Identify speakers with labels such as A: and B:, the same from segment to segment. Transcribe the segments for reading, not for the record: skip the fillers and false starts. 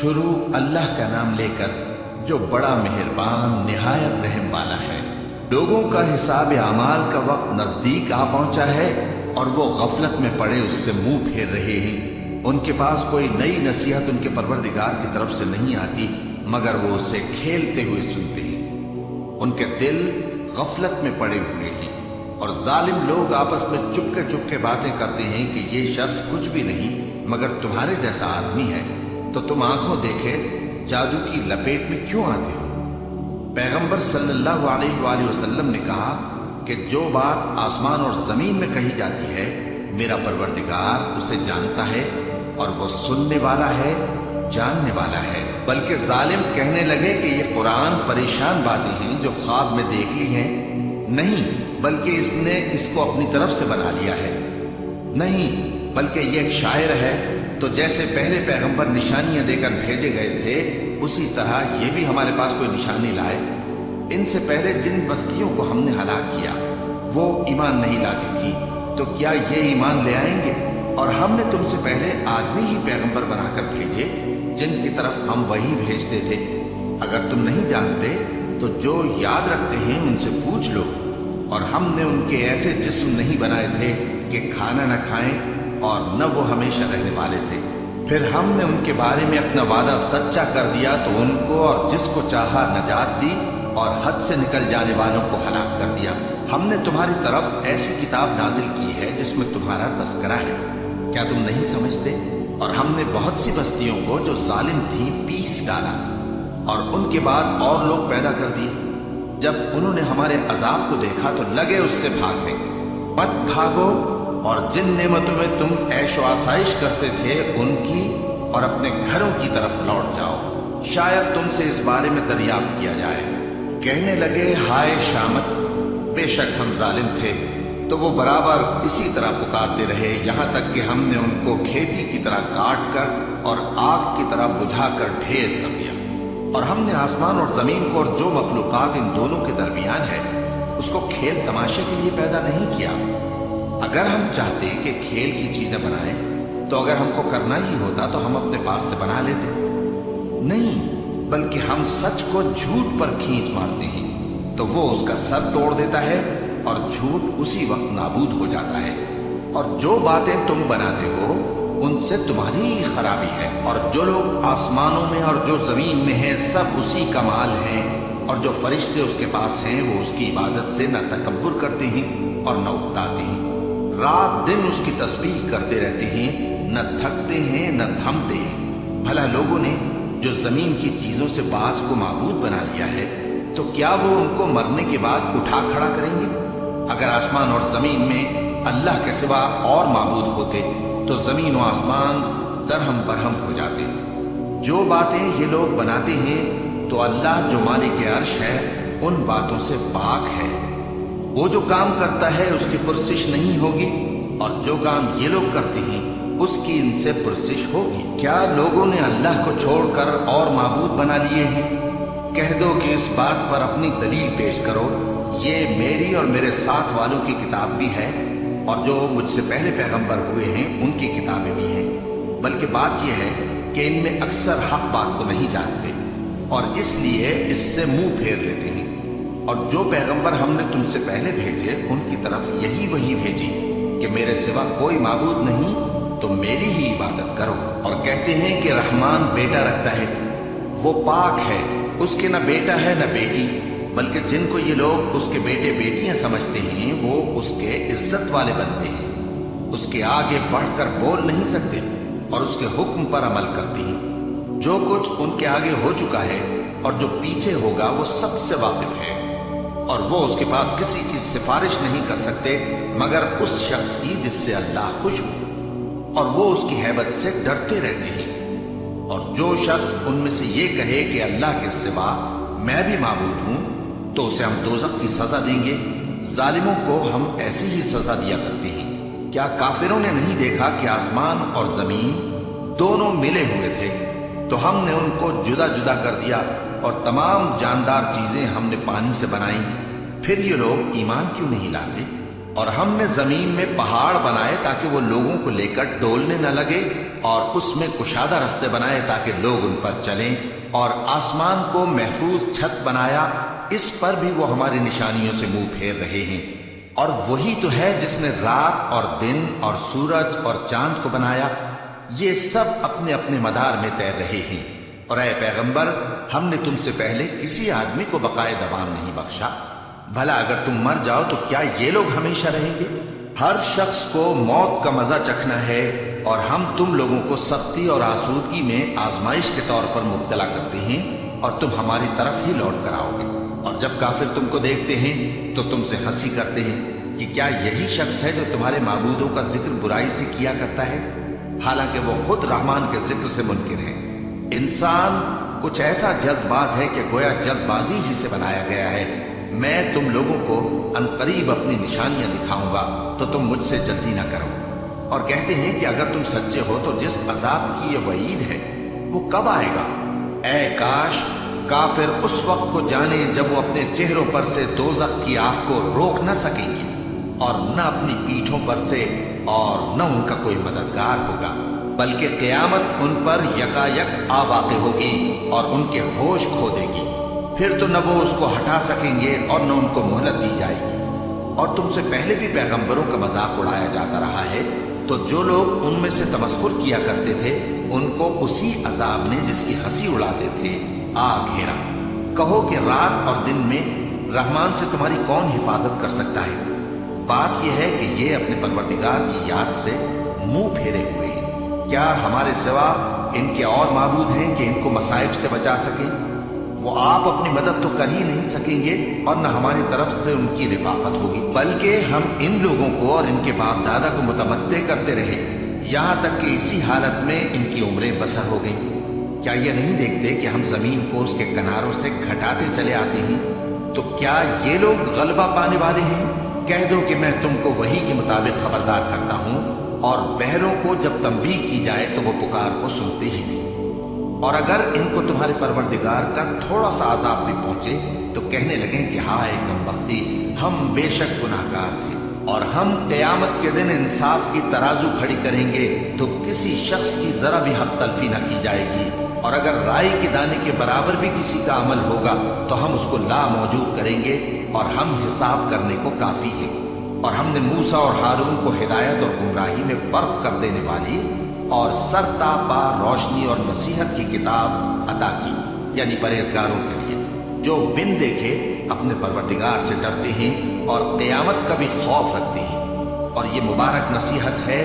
A: شروع اللہ کا نام لے کر جو بڑا مہربان نہایت رحم والا ہے۔ لوگوں کا حساب اعمال کا وقت نزدیک آ پہنچا ہے اور وہ غفلت میں پڑے اس سے منہ پھیر رہے ہیں۔ ان کے پاس کوئی نئی نصیحت ان کے پروردگار کی طرف سے نہیں آتی مگر وہ اسے کھیلتے ہوئے سنتے ہیں۔ ان کے دل غفلت میں پڑے ہوئے ہیں اور ظالم لوگ آپس میں چپ کے باتیں کرتے ہیں کہ یہ شخص کچھ بھی نہیں مگر تمہارے جیسا آدمی ہے، تو تم آنکھوں دیکھے جادو کی لپیٹ میں کیوں آتے ہو؟ پیغمبر صلی اللہ علیہ وآلہ وسلم نے کہا کہ جو بات آسمان اور زمین میں کہی جاتی ہے میرا پروردگار اسے جانتا ہے اور وہ سننے والا ہے، جاننے والا ہے۔ بلکہ ظالم کہنے لگے کہ یہ قرآن پریشان باتیں ہیں جو خواب میں دیکھ لی ہیں۔ نہیں، بلکہ اس نے اس کو اپنی طرف سے بنا لیا ہے۔ نہیں، بلکہ یہ ایک شاعر ہے۔ تو جیسے پہلے پیغمبر نشانیاں دے کر بھیجے گئے تھے اسی طرح یہ بھی ہمارے پاس کوئی نشانی لائے۔ ان سے پہلے جن بستیوں کو ہم نے ہلاک کیا وہ ایمان نہیں لاتی تھی، تو کیا یہ ایمان لے آئیں گے؟ اور ہم نے تم سے پہلے آدمی ہی پیغمبر بنا کر بھیجے جن کی طرف ہم وہی بھیجتے تھے۔ اگر تم نہیں جانتے تو جو یاد رکھتے ہیں ان سے پوچھ لو۔ اور ہم نے ان کے ایسے جسم نہیں بنائے تھے کہ کھانا نہ کھائیں اور نہ وہ ہمیشہ رہنے والے تھے۔ پھر ہم نے ان کے بارے میں اپنا وعدہ سچا کر دیا تو ان کو اور جس کو چاہا نجات دی اور حد سے نکل جانے والوں کو ہلاک کر دیا۔ ہم نے تمہاری طرف ایسی کتاب نازل کی ہے جس میں تمہارا تذکرہ ہے، کیا تم نہیں سمجھتے؟ اور ہم نے بہت سی بستیوں کو جو ظالم تھیں پیس ڈالا اور ان کے بعد اور لوگ پیدا کر دیے۔ جب انہوں نے ہمارے عذاب کو دیکھا تو لگے اس سے بھاگنے۔ مت بھاگو اور جن نعمتوں میں تم عیش و آسائش کرتے تھے ان کی اور اپنے گھروں کی طرف لوٹ جاؤ، شاید تم سے اس بارے میں دریافت کیا جائے۔ کہنے لگے ہائے شامت، بے شک ہم ظالم تھے، تو وہ برابر اسی طرح پکارتے رہے یہاں تک کہ ہم نے ان کو کھیتی کی طرح کاٹ کر اور آگ کی طرح بجھا کر ڈھیر کر دیا۔ اور ہم نے آسمان اور زمین کو اور جو مخلوقات ان دونوں کے درمیان ہے اس کو کھیل تماشے کے لیے پیدا نہیں کیا۔ اگر ہم چاہتے کہ کھیل کی چیزیں بنائیں تو اگر ہم کو کرنا ہی ہوتا تو ہم اپنے پاس سے بنا لیتے۔ نہیں، بلکہ ہم سچ کو جھوٹ پر کھینچ مارتے ہیں تو وہ اس کا سر توڑ دیتا ہے اور جھوٹ اسی وقت نابود ہو جاتا ہے۔ اور جو باتیں تم بناتے ہو ان سے تمہاری ہی خرابی ہے۔ اور جو لوگ آسمانوں میں اور جو زمین میں ہیں سب اسی کا مال ہیں، اور جو فرشتے اس کے پاس ہیں وہ اس کی عبادت سے نہ تکبر کرتے ہیں اور نہ اکتاتے ہیں۔ رات دن اس کی تسبیح کرتے رہتے ہیں، نہ تھکتے ہیں نہ تھمتے ہیں۔ بھلا لوگوں نے جو زمین کی چیزوں سے بعض کو معبود بنا لیا ہے تو کیا وہ ان کو مرنے کے بعد اٹھا کھڑا کریں گے؟ اگر آسمان اور زمین میں اللہ کے سوا اور معبود ہوتے تو زمین و آسمان درہم برہم ہو جاتے۔ جو باتیں یہ لوگ بناتے ہیں تو اللہ جو مالک عرش ہے ان باتوں سے پاک ہے۔ وہ جو کام کرتا ہے اس کی پرسش نہیں ہوگی، اور جو کام یہ لوگ کرتے ہیں اس کی ان سے پرسش ہوگی۔ کیا لوگوں نے اللہ کو چھوڑ کر اور معبود بنا لیے ہیں؟ کہہ دو کہ اس بات پر اپنی دلیل پیش کرو، یہ میری اور میرے ساتھ والوں کی کتاب بھی ہے اور جو مجھ سے پہلے پیغمبر ہوئے ہیں ان کی کتابیں بھی ہیں۔ بلکہ بات یہ ہے کہ ان میں اکثر حق بات کو نہیں جانتے اور اس لیے اس سے منہ پھیر لیتے ہیں۔ اور جو پیغمبر ہم نے تم سے پہلے بھیجے ان کی طرف یہی وحی بھیجی کہ میرے سوا کوئی معبود نہیں تو میری ہی عبادت کرو۔ اور کہتے ہیں کہ رحمان بیٹا رکھتا ہے، وہ پاک ہے، اس کے نہ بیٹا ہے نہ بیٹی، بلکہ جن کو یہ لوگ اس کے بیٹے بیٹیاں سمجھتے ہیں وہ اس کے عزت والے بنتے ہیں، اس کے آگے بڑھ کر بول نہیں سکتے اور اس کے حکم پر عمل کرتے ہیں۔ جو کچھ ان کے آگے ہو چکا ہے اور جو پیچھے ہوگا وہ سب سے واقف ہے، اور وہ اس کے پاس کسی کی سفارش نہیں کر سکتے مگر اس شخص کی جس سے اللہ خوش ہو، اور وہ اس کی ہیبت سے ڈرتے رہتے ہیں۔ اور جو شخص ان میں سے یہ کہے کہ اللہ کے سوا میں بھی معبود ہوں تو اسے ہم دوزخ کی سزا دیں گے۔ ظالموں کو ہم ایسی ہی سزا دیا کرتے ہیں۔ کیا کافروں نے نہیں دیکھا کہ آسمان اور زمین دونوں ملے ہوئے تھے تو ہم نے ان کو جدا جدا کر دیا اور تمام جاندار چیزیں ہم نے پانی سے بنائیں، پھر یہ لوگ ایمان کیوں نہیں لاتے؟ اور ہم نے زمین میں پہاڑ بنائے تاکہ وہ لوگوں کو لے کر ڈولنے نہ لگے، اور اس میں کشادہ رستے بنائے تاکہ لوگ ان پر چلیں، اور آسمان کو محفوظ چھت بنایا، اس پر بھی وہ ہماری نشانیوں سے منہ پھیر رہے ہیں۔ اور وہی تو ہے جس نے رات اور دن اور سورج اور چاند کو بنایا، یہ سب اپنے اپنے مدار میں تیر رہے ہیں۔ اور اے پیغمبر، ہم نے تم سے پہلے کسی آدمی کو بقائے دوام نہیں بخشا، بھلا اگر تم مر جاؤ تو کیا یہ لوگ ہمیشہ رہیں گے؟ ہر شخص کو موت کا مزہ چکھنا ہے، اور ہم تم لوگوں کو سختی اور آسودگی میں آزمائش کے طور پر مبتلا کرتے ہیں، اور تم ہماری طرف ہی لوٹ کر آؤ گے۔ اور جب کافر تم کو دیکھتے ہیں تو تم سے ہنسی کرتے ہیں کہ کیا یہی شخص ہے جو تمہارے معبودوں کا ذکر برائی سے کیا کرتا ہے، حالانکہ وہ خود رحمان کے ذکر سے منکر ہے۔ انسان کچھ ایسا جلد باز ہے کہ گویا جلد بازی ہی سے بنایا گیا ہے۔ میں تم لوگوں کو عنقریب اپنی نشانیاں دکھاؤں گا تو تم مجھ سے جلدی نہ کرو۔ اور کہتے ہیں کہ اگر تم سچے ہو تو جس عذاب کی یہ وعید ہے وہ کب آئے گا؟ اے کاش کافر اس وقت کو جانے جب وہ اپنے چہروں پر سے دوزخ کی آگ کو روک نہ سکیں گے، اور نہ اپنی پیٹھوں پر سے، اور نہ ان کا کوئی مددگار ہوگا، بلکہ قیامت ان پر یکایک آ واقع ہوگی اور ان کے ہوش کھو دے گی۔ پھر تو نہ وہ اس کو ہٹا سکیں گے اور نہ ان کو مہلت دی جائے گی۔ اور تم سے پہلے بھی پیغمبروں کا مذاق اڑایا جاتا رہا ہے، تو جو لوگ ان میں سے تمسخر کیا کرتے تھے ان کو اسی عذاب نے جس کی ہنسی اڑاتے تھے آ گھیرا۔ کہو کہ رات اور دن میں رحمان سے تمہاری کون حفاظت کر سکتا ہے؟ بات یہ ہے کہ یہ اپنے پروردگار کی یاد سے منہ پھیرے ہوئے ہیں۔ کیا ہمارے سوا ان کے اور معبود ہیں کہ ان کو مصائب سے بچا سکیں؟ وہ آپ اپنی مدد تو کر ہی نہیں سکیں گے، اور نہ ہماری طرف سے ان کی رفاقت ہوگی، بلکہ ہم ان لوگوں کو اور ان کے باپ دادا کو متمتع کرتے رہے، یہاں تک کہ اسی حالت میں ان کی عمریں بسر ہو گئیں۔ کیا یہ نہیں دیکھتے کہ ہم زمین کو اس کے کناروں سے گھٹاتے چلے آتے ہیں؟ تو کیا یہ لوگ غلبہ پانے والے ہیں؟ کہہ دو کہ میں تم کو وحی کے مطابق خبردار کرتا ہوں، اور بہروں کو جب تنبیہ کی جائے تو وہ پکار کو سنتے ہی نہیں۔ اور اگر ان کو تمہارے پروردگار کا تھوڑا سا عذاب بھی پہنچے تو کہنے لگیں کہ ہائے کمبختی، ہم بے شک گناہگار تھے، اور ہم قیامت کے دن انصاف کی ترازو کھڑی کریں گے تو کسی شخص کی ذرا بھی حق تلفی نہ کی جائے گی، اور اگر رائی کے دانے کے برابر بھی کسی کا عمل ہوگا تو ہم اس کو لا موجود کریں گے، اور ہم حساب کرنے کو کافی ہیں۔ اور ہم نے موسیٰ اور ہارون کو ہدایت اور گمراہی میں فرق کر دینے والی اور سرتاپا روشنی اور نصیحت کی کتاب عطا کی، یعنی پرہیزگاروں کے لیے جو بن دیکھے اپنے پروردگار سے ڈرتے ہیں اور قیامت کا بھی خوف رکھتے ہیں۔ اور یہ مبارک نصیحت ہے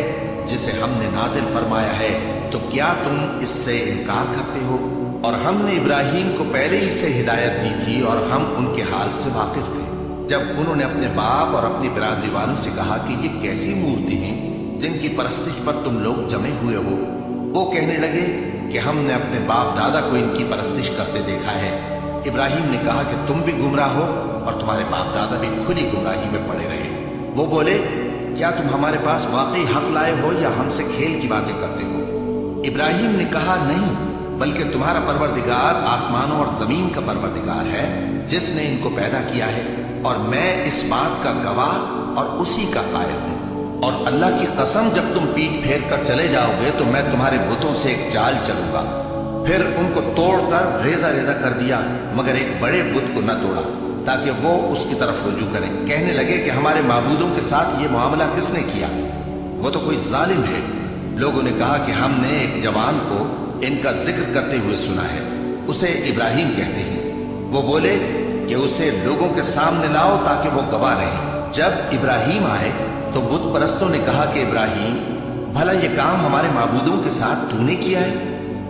A: جسے ہم نے نازل فرمایا ہے، تو کیا تم اس سے انکار کرتے ہو؟ اور ہم نے ابراہیم کو پہلے ہی سے ہدایت دی تھی، اور ہم ان کے حال سے واقف تھے جب انہوں نے اپنے باپ اور اپنی برادری والوں سے کہا کہ یہ کیسی مورتی ہیں جن کی پرستش پر تم لوگ جمے ہوئے ہو۔ وہ کہنے لگے کہ ہم نے اپنے باپ دادا کو ان کی پرستش کرتے دیکھا ہے۔ ابراہیم نے کہا کہ تم بھی گمراہ ہو اور تمہارے باپ دادا بھی کھلی گمراہی میں پڑے رہے۔ وہ بولے کیا تم ہمارے پاس واقعی حق لائے ہو یا ہم سے کھیل کی باتیں کرتے ہو؟ ابراہیم نے کہا نہیں، بلکہ تمہارا پروردگار آسمانوں اور زمین کا پروردگار ہے جس نے ان کو پیدا کیا ہے، اور میں اس بات کا گواہ اور اسی کا قائل ہوں۔ اور اللہ کی قسم جب تم پیٹ پھیر کر چلے جاؤ گے تو میں تمہارے بتوں سے ایک چال چلوں گا۔ پھر ان کو توڑ کر ریزہ ریزہ کر دیا، مگر ایک بڑے بت کو نہ توڑا تاکہ وہ اس کی طرف رجوع کریں۔ کہنے لگے کہ ہمارے معبودوں کے ساتھ یہ معاملہ کس نے کیا؟ وہ تو کوئی ظالم ہے۔ لوگوں نے کہا کہ ہم نے ایک جوان کو ان کا ذکر کرتے ہوئے سنا ہے، اسے ابراہیم کہتے ہیں۔ وہ بولے کہ اسے لوگوں کے سامنے لاؤ تاکہ وہ گواہ رہیں۔ جب ابراہیم آئے تو بت پرستوں نے کہا کہ ابراہیم، بھلا یہ کام ہمارے معبودوں کے ساتھ تو نے کیا ہے؟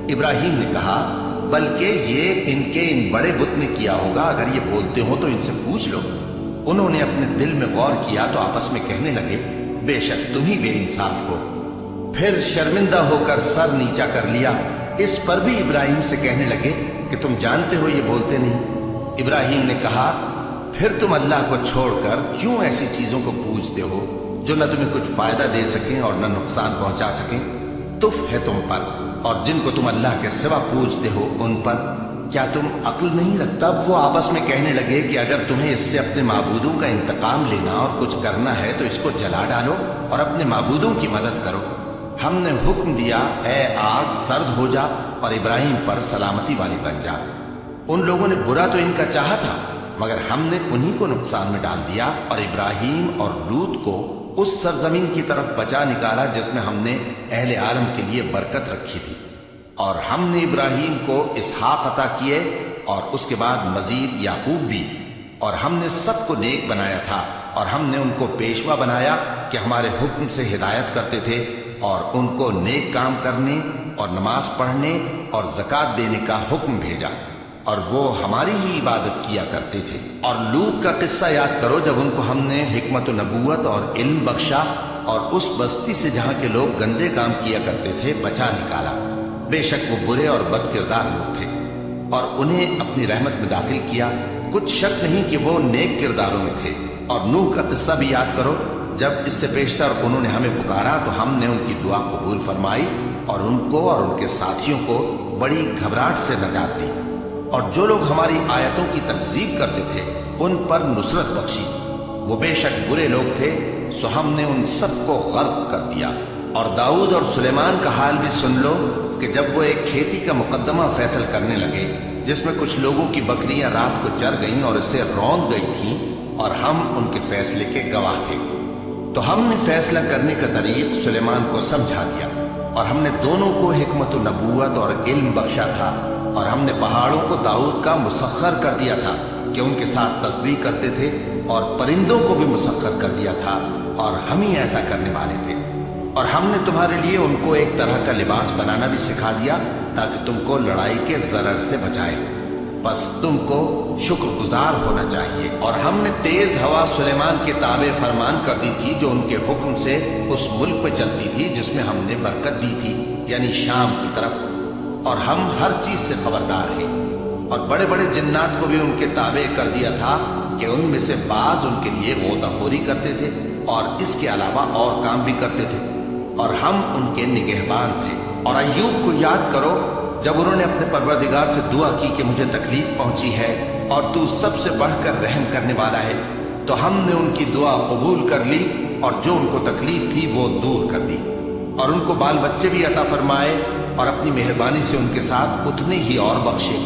A: ابراہیم نے کہا بلکہ یہ ان کے ان بڑے بت نے کیا ہوگا، اگر یہ بولتے ہو تو ان سے پوچھ لو۔ انہوں نے اپنے دل میں غور کیا تو آپس میں کہنے لگے بے شک تم ہی بے انصاف ہو۔ پھر شرمندہ ہو کر سر نیچا کر لیا۔ اس پر بھی ابراہیم سے کہنے لگے کہ تم جانتے ہو یہ بولتے نہیں۔ ابراہیم نے کہا پھر تم اللہ کو چھوڑ کر کیوں ایسی چیزوں کو پوجتے ہو جو نہ تمہیں کچھ فائدہ دے سکیں اور نہ نقصان پہنچا سکیں؟ تف ہے تم پر اور جن کو تم اللہ کے سوا پوجتے ہو ان پر۔ کیا تم عقل نہیں رکھتا؟ وہ آپس میں کہنے لگے کہ اگر تمہیں اس سے اپنے معبودوں کا انتقام لینا اور کچھ کرنا ہے تو اس کو جلا ڈالو اور اپنے معبودوں کی مدد کرو۔ ہم نے حکم دیا، اے آگ سرد ہو جا اور ابراہیم پر سلامتی والی بن جا۔ ان لوگوں نے برا تو ان کا چاہا تھا، مگر ہم نے انہی کو نقصان میں ڈال دیا اور ابراہیم اور لوط کو اس سرزمین کی طرف بچا نکالا جس میں ہم نے اہل عالم کے لیے برکت رکھی تھی۔ اور ہم نے ابراہیم کو اسحاق عطا کیے اور اس کے بعد مزید یعقوب بھی، اور ہم نے سب کو نیک بنایا تھا اور ہم نے ان کو پیشوا بنایا کہ ہمارے حکم سے ہدایت کرتے تھے اور ان کو نیک کام کرنے اور نماز پڑھنے اور زکوٰۃ دینے کا حکم بھیجا، اور وہ ہماری ہی عبادت کیا کرتے تھے۔ اور لوط کا قصہ یاد کرو جب ان کو ہم نے حکمت و نبوت اور علم بخشا اور اس بستی سے جہاں کے لوگ گندے کام کیا کرتے تھے بچا نکالا۔ بے شک وہ برے اور بد کردار لوگ تھے اور انہیں اپنی رحمت میں داخل کیا، کچھ شک نہیں کہ وہ نیک کرداروں میں تھے۔ اور نوح کا قصہ بھی یاد کرو، جب اس سے پیشتر انہوں نے ہمیں پکارا تو ہم نے ان کی دعا قبول فرمائی اور ان کو اور ان کے ساتھیوں کو بڑی گھبراہٹ سے نجات دی، اور جو لوگ ہماری آیتوں کی تکذیب کرتے تھے ان پر نصرت بخشی۔ وہ بے شک برے لوگ تھے، سو ہم نے ان سب کو غرق کر دیا۔ اور داؤد اور سلیمان کا حال بھی سن لو کہ جب وہ ایک کھیتی کا مقدمہ فیصل کرنے لگے جس میں کچھ لوگوں کی بکریاں رات کو چر گئیں اور اسے روند گئی تھیں، اور ہم ان کے فیصلے کے گواہ تھے، تو ہم نے فیصلہ کرنے کا طریق سلیمان کو سمجھا دیا، اور ہم نے دونوں کو حکمت و نبوت اور علم بخشا تھا، اور ہم نے پہاڑوں کو داؤد کا مسخر کر دیا تھا کہ ان کے ساتھ تسبیح کرتے تھے، اور پرندوں کو بھی مسخر کر دیا تھا، اور ہم ہی ایسا کرنے والے تھے۔ اور ہم نے تمہارے لیے ان کو ایک طرح کا لباس بنانا بھی سکھا دیا تاکہ تم کو لڑائی کے ضرر سے بچائے، بس تم کو شکر گزار ہونا چاہیے۔ اور ہم نے تیز ہوا سلیمان کے تابع فرمان کر دی تھی جو ان کے حکم سے اس ملک پہ چلتی تھی جس میں ہم نے برکت دی تھی، یعنی شام کی طرف، اور ہم ہر چیز سے خبردار ہیں۔ اور بڑے بڑے جنات کو بھی ان کے تابع کر دیا تھا کہ ان میں سے بعض ان کے لیے غوطہ خوری کرتے تھے اور اس کے علاوہ اور کام بھی کرتے تھے، اور ہم ان کے نگہبان تھے۔ اور ایوب کو یاد کرو جب انہوں نے اپنے پروردگار سے دعا کی کہ مجھے تکلیف پہنچی ہے اور تو سب سے بڑھ کر رحم کرنے والا ہے، تو ہم نے ان کی دعا قبول کر لی اور جو ان کو تکلیف تھی وہ دور کر دی، اور ان کو بال بچے بھی عطا فرمائے اور اپنی مہربانی سے ان کے ساتھ اتنے ہی اور بخشے۔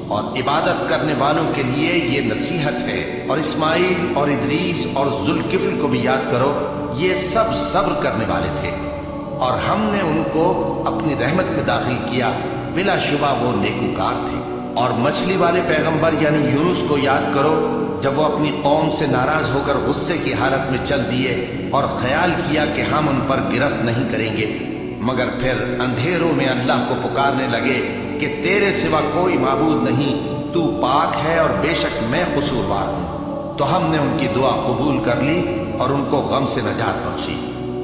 A: اور عبادت کرنے والوں کے لیے یہ نصیحت ہے۔ اور اسماعیل اور ادریس اور ذوالکفل کو بھی یاد کرو، یہ سب صبر کرنے والے تھے، اور ہم نے ان کو اپنی رحمت میں داخل کیا، بلا شبہ وہ نیکوکار تھے۔ اور مچھلی والے پیغمبر یعنی یونس کو یاد کرو جب وہ اپنی قوم سے ناراض ہو کر غصے کی حالت میں چل دیے اور خیال کیا کہ ہم ان پر گرفت نہیں کریں گے، مگر پھر اندھیروں میں اللہ کو پکارنے لگے کہ تیرے سوا کوئی معبود نہیں، تو پاک ہے اور بے شک میں قصوروار ہوں۔ تو ہم نے ان کی دعا قبول کر لی اور ان کو غم سے نجات بخشی،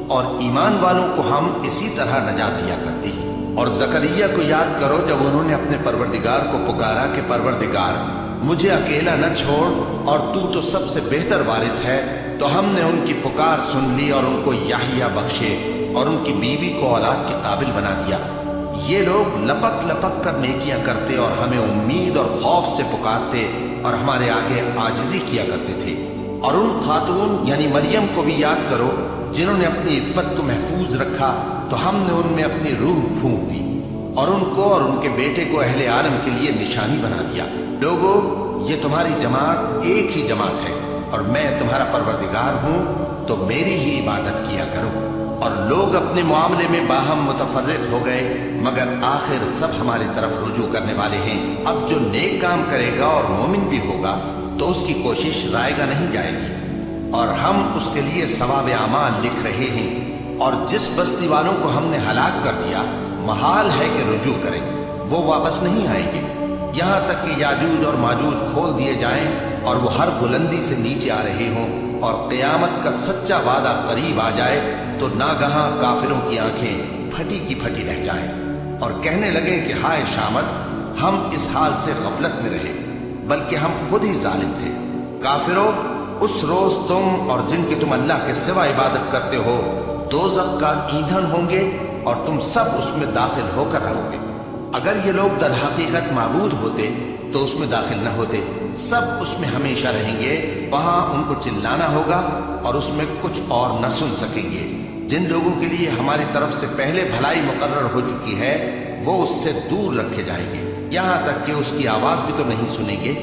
A: اور ایمان والوں کو ہم اسی طرح نجات دیا کرتے ہیں۔ اور زکریا کو یاد کرو جب انہوں نے اپنے پروردگار کو پکارا کہ پروردگار مجھے اکیلا نہ چھوڑ اور تو سب سے بہتر وارث ہے، تو ہم نے ان کی پکار سن لی اور ان کو یحییٰ بخشے اور ان کی بیوی کو اولاد کے قابل بنا دیا۔ یہ لوگ لپک لپک کر نیکیاں کرتے اور ہمیں امید اور خوف سے پکارتے اور ہمارے آگے عاجزی کیا کرتے تھے۔ اور ان خاتون یعنی مریم کو بھی یاد کرو جنہوں نے اپنی عفت کو محفوظ رکھا، تو ہم نے ان میں اپنی روح پھونک دی اور ان کو اور ان کے بیٹے کو اہل عالم کے لیے نشانی بنا دیا۔ لوگو، یہ تمہاری جماعت ایک ہی جماعت ہے اور میں تمہارا پروردگار ہوں، تو میری ہی عبادت کیا کرو۔ اور لوگ اپنے معاملے میں باہم متفرق ہو گئے، مگر آخر سب ہماری طرف رجوع کرنے والے ہیں۔ اب جو نیک کام کرے گا اور مومن بھی ہوگا تو اس کی کوشش رائے گا نہیں جائے گی، اور ہم اس کے لیے ثواب اعمال لکھ رہے ہیں۔ اور جس بستی والوں کو ہم نے ہلاک کر دیا، محال ہے کہ رجوع کریں، وہ واپس نہیں آئیں گے، یہاں تک کہ یاجوج اور ماجوج کھول دیے جائیں اور وہ ہر بلندی سے نیچے آ رہے ہوں، اور قیامت کا سچا وعدہ قریب آ جائے تو ناگہاں کافروں کی آنکھیں پھٹی کی پھٹی رہ جائیں اور کہنے لگیں کہ ہائے شامت، ہم اس حال سے غفلت میں رہے، بلکہ ہم خود ہی ظالم تھے۔ کافروں، اس روز تم اور جن کی تم اللہ کے سوا عبادت کرتے ہو دوزخ کا ایندھن ہوں گے اور تم سب اس میں داخل ہو کر رہو گے۔ اگر یہ لوگ در حقیقت معبود ہوتے تو اس میں داخل نہ ہوتے، سب اس میں ہمیشہ رہیں گے، وہاں ان کو چلانا ہوگا اور اس میں کچھ اور نہ سن سکیں گے۔ جن لوگوں کے لیے ہماری طرف سے پہلے بھلائی مقرر ہو چکی ہے وہ اس سے دور رکھے جائیں گے، یہاں تک کہ اس کی آواز بھی تو نہیں سنیں گے،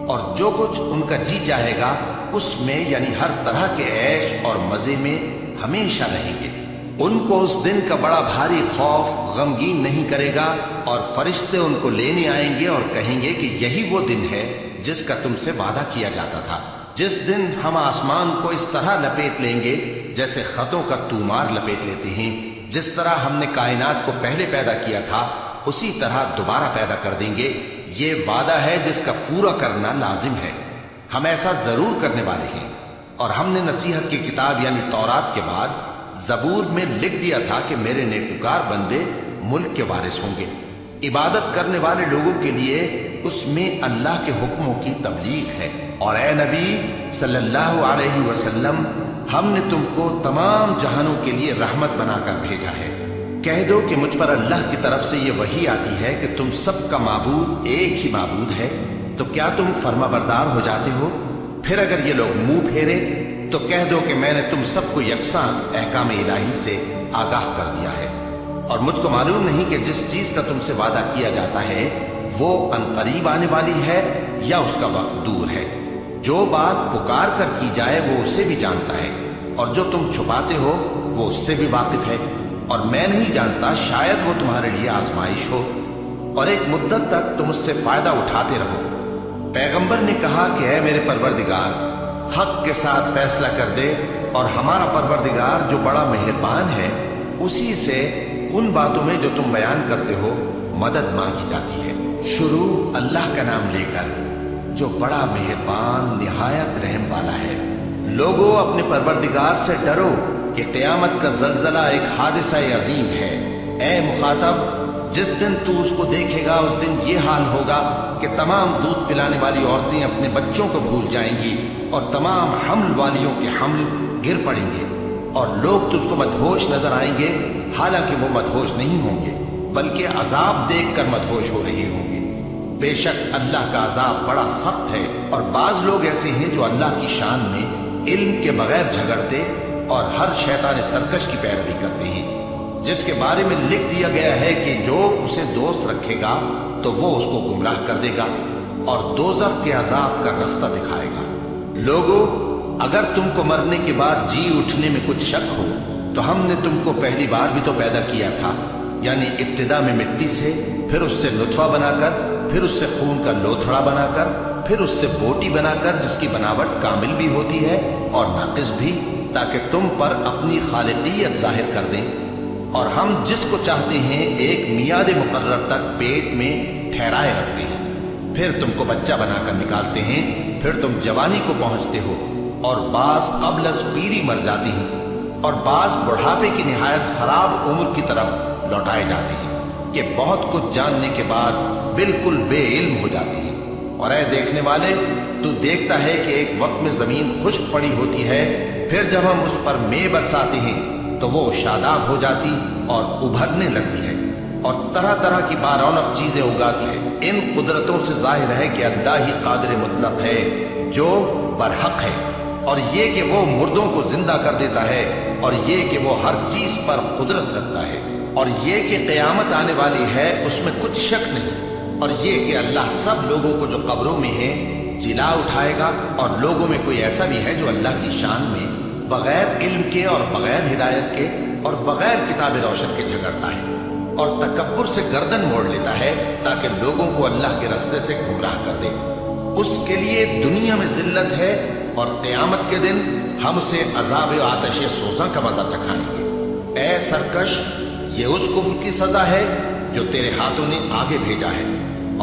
A: اور جو کچھ ان کا جی چاہے گا اس میں یعنی ہر طرح کے عیش اور مزے میں ہمیشہ رہیں گے۔ ان کو اس دن کا بڑا بھاری خوف غمگین نہیں کرے گا، اور فرشتے ان کو لینے آئیں گے اور کہیں گے کہ یہی وہ دن ہے جس کا تم سے وعدہ کیا جاتا تھا، جس دن ہم آسمان کو اس طرح لپیٹ لیں گے جیسے خطوں کا تومار لپیٹ لیتے ہیں۔ جس طرح ہم نے کائنات کو پہلے پیدا کیا تھا اسی طرح دوبارہ پیدا کر دیں گے، یہ وعدہ ہے جس کا پورا کرنا لازم ہے، ہم ایسا ضرور کرنے والے ہیں۔ اور ہم نے نصیحت کی کتاب یعنی تورات کے بعد زبور میں لکھ دیا تھا کہ میرے نیکوکار بندے ملک کے وارث ہوں گے۔ عبادت کرنے والے لوگوں کے لیے اس میں اللہ کے حکموں کی تبلیغ ہے۔ اور اے نبی صلی اللہ علیہ وسلم، ہم نے تم کو تمام جہانوں کے لیے رحمت بنا کر بھیجا ہے۔ کہہ دو کہ مجھ پر اللہ کی طرف سے یہ وحی آتی ہے کہ تم سب کا معبود ایک ہی معبود ہے، تو کیا تم فرما بردار ہو جاتے ہو؟ پھر اگر یہ لوگ منہ پھیرے تو کہہ دو کہ میں نے تم سب کو یکساں احکام الہی سے آگاہ کر دیا ہے، اور مجھ کو معلوم نہیں کہ جس چیز کا تم سے وعدہ کیا جاتا ہے وہ عنقریب آنے والی ہے یا اس کا وقت دور ہے۔ جو بات پکار کر کی جائے وہ اسے بھی جانتا ہے، اور جو تم چھپاتے ہو وہ اس سے بھی واقف ہے، اور میں نہیں جانتا شاید وہ تمہارے لیے آزمائش ہو، اور ایک مدت تک تم اس سے فائدہ اٹھاتے رہو۔ پیغمبر نے کہا کہ اے میرے پروردگار، حق کے ساتھ فیصلہ کر دے، اور ہمارا پروردگار جو بڑا مہربان ہے اسی سے ان باتوں میں جو تم بیان کرتے ہو مدد مانگی جاتی ہے۔ شروع اللہ کا نام لے کر جو بڑا مہربان نہایت رحم والا ہے۔ لوگوں اپنے پروردگار سے ڈرو کہ قیامت کا زلزلہ ایک حادثہ عظیم ہے۔ اے مخاطب، جس دن تو اس کو دیکھے گا اس دن یہ حال ہوگا کہ تمام دودھ پلانے والی عورتیں اپنے بچوں کو بھول جائیں گی، اور تمام حمل والیوں کے حمل گر پڑیں گے، اور لوگ تجھ کو مدہوش نظر آئیں گے، حالانکہ وہ مدہوش نہیں ہوں گے بلکہ عذاب دیکھ کر مدہوش ہو رہے ہوں گے۔ بے شک اللہ کا عذاب بڑا سخت ہے، اور بعض لوگ ایسے ہیں جو اللہ کی شان میں علم کے بغیر جھگڑتے اور ہر شیطان سرکش کی پیروی کرتے ہیں، جس کے بارے میں لکھ دیا گیا ہے کہ جو اسے دوست رکھے گا تو وہ اس کو گمراہ کر دے گا اور دوزخ کے عذاب کا رستہ دکھائے گا۔ لوگوں، اگر تم کو مرنے کے بعد جی اٹھنے میں کچھ شک ہو تو ہم نے تم کو پہلی بار بھی تو پیدا کیا تھا، یعنی ابتدا میں مٹی سے، پھر اس سے نطفہ بنا کر، پھر اس سے خون کا لوتھڑا بنا کر، پھر اس سے بوٹی بنا کر جس کی بناوٹ کامل بھی ہوتی ہے اور ناقص بھی، تاکہ تم پر اپنی خالقیت ظاہر کر دیں۔ اور ہم جس کو چاہتے ہیں ایک میعاد مقرر تک پیٹ میں ٹھہرائے رکھتے ہیں، پھر تم کو بچہ بنا کر نکالتے ہیں، پھر تم جوانی کو پہنچتے ہو، اور بعض قبل از پیری مر جاتی ہیں، اور بعض بڑھاپے کی نہایت خراب عمر کی طرف لوٹائے جاتے ہیں، کہ بہت کچھ جاننے کے بعد بالکل بے علم ہو جاتی ہیں۔ اور اے دیکھنے والے، تو دیکھتا ہے کہ ایک وقت میں زمین خشک پڑی ہوتی ہے، پھر جب ہم اس پر مے برساتے ہیں تو وہ شاداب ہو جاتی اور ابھرنے لگتی ہے، اور طرح طرح کی بارونق چیزیں اگاتی ہے۔ ان قدرتوں سے ظاہر ہے کہ اللہ ہی قادر مطلق ہے جو برحق ہے، اور یہ کہ وہ مردوں کو زندہ کر دیتا ہے، اور یہ کہ وہ ہر چیز پر قدرت رکھتا ہے، اور یہ کہ قیامت آنے والی ہے اس میں کچھ شک نہیں، اور یہ کہ اللہ سب لوگوں کو جو قبروں میں ہیں جلا اٹھائے گا، اور لوگوں میں کوئی ایسا بھی ہے جو اللہ کی شان میں بغیر علم کے اور بغیر ہدایت کے اور بغیر کتاب روشن کے جھگڑتا ہے، اور تکبر سے گردن موڑ لیتا ہے تاکہ لوگوں کو اللہ کے راستے سے گمراہ کر دے۔ اس کے لیے دنیا میں ذلت ہے، اور قیامت کے دن ہم اسے عذاب آتش سوزاں کا مزہ چکھائیں گے۔ اے سرکش، یہ اس کفر کی سزا ہے جو تیرے ہاتھوں نے آگے بھیجا ہے،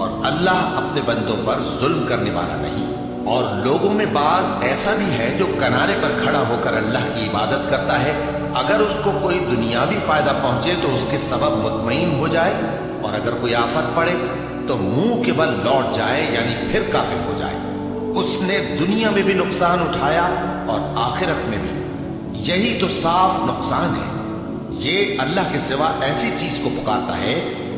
A: اور اللہ اپنے بندوں پر ظلم کرنے والا نہیں۔ اور لوگوں میں بعض ایسا بھی ہے جو کنارے پر کھڑا ہو کر اللہ کی عبادت کرتا ہے، اگر اس کو کوئی دنیاوی فائدہ پہنچے تو اس کے سبب مطمئن ہو جائے، اور اگر کوئی آفت پڑے تو منہ کے بل لوٹ جائے، یعنی پھر کافر ہو جائے۔ اس نے دنیا میں بھی نقصان اٹھایا اور آخرت میں بھی، یہی تو صاف نقصان ہے۔ یہ اللہ کے سوا ایسی چیز کو پکارتا ہے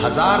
A: 1000